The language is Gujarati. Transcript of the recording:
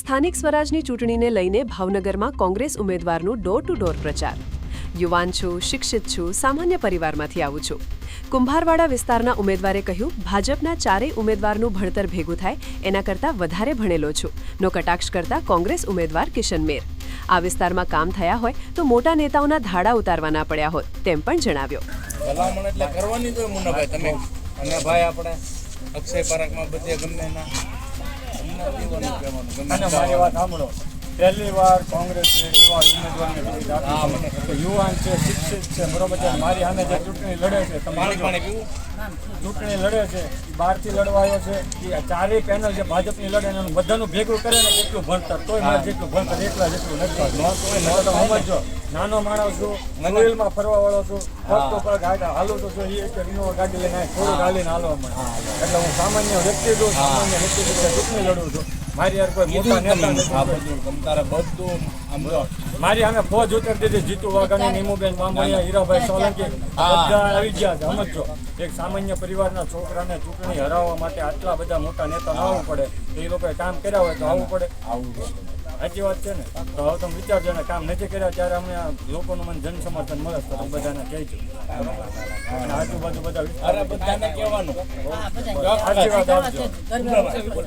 સ્થાનિક સ્વરાજની ચૂંટણીને લઈને ભાવનગરમાં કોંગ્રેસ ઉમેદવારનું ડોર ટુ ડોર પ્રચાર। યુવાન છું, શિક્ષિત છું, સામાન્ય પરિવારમાંથી આવું છું। કુંભારવાડા વિસ્તારના ઉમેદવારે કહ્યું, ભાજપના ચારેય ઉમેદવારનું ભણતર ભેગું થાય એના કરતાં વધારે ભણેલો છું નો કટાક્ષ કરતા કોંગ્રેસ ઉમેદવાર કિશન મેર। આ વિસ્તારમાં કામ થયા હોય તો મોટા નેતાઓના ધાડા ઉતારવાના પડ્યા હોત તેમ પણ જણાવ્યો। ભલામણ એટલે કરવાની તો મુન્નાભાઈ તમે અને ભાઈ આપણે અક્ષય પાર્કમાં બધે ગમે ના અને મારી વાત સાંભળો, પહેલી વાર કોંગ્રેસે એવા ઉમેદવારને ટિકિટ આપી છે યુવાન છે, શિક્ષિત છે, બરોબર છે। મારી સામે જે ચૂંટણી લડે છે, ચૂંટણી લડે છે, બહારથી લડવા આવ્યો છે, એ ચારેય પેનલ જે ભાજપની લડે એનું બધાનું ભેગું કરે ને કેટલું ભણતર, તોય મારે જેટલું ભણતર એટલા જેટલું નથી। સમજો, નાનો માણસ છું, વ્હીલમાં ફરવા વાળો છું, ફક્ત પર ગાડી હાલું તો છું, એ ઇનોવા ગાડી લઈને થોડું ગાડીને હાલવા મળે, એટલે હું સામાન્ય વ્યક્તિ છું, સામાન્ય વ્યક્તિ ચૂંટણી લડું છું। મારી યાર કોઈ મોટા નેતા નથી, મારી સામે ફોજ ઉતરી દીધી, જીતુ વાઘાણી, નીમુબેન બામણિયા, હીરાભાઈ સોલંકી બધા આવી ગયા છે। સમજો, એક સામાન્ય પરિવારના છોકરાને ચૂંટણી હરાવવા માટે આટલા બધા મોટા નેતા આવવું પડે તો એ લોકોએ કામ કર્યા હોય તો આવવું પડે, સાચી વાત છે ને? તો હવે તમે વિચારજો ને, કામ નથી કર્યા ત્યારે અમે લોકોનું મને જન સમર્થન મળે તો હું બધાને કહીશું, અને આજુબાજુ બધા બધાને કહેવાનું, સાચી વાત આવજો।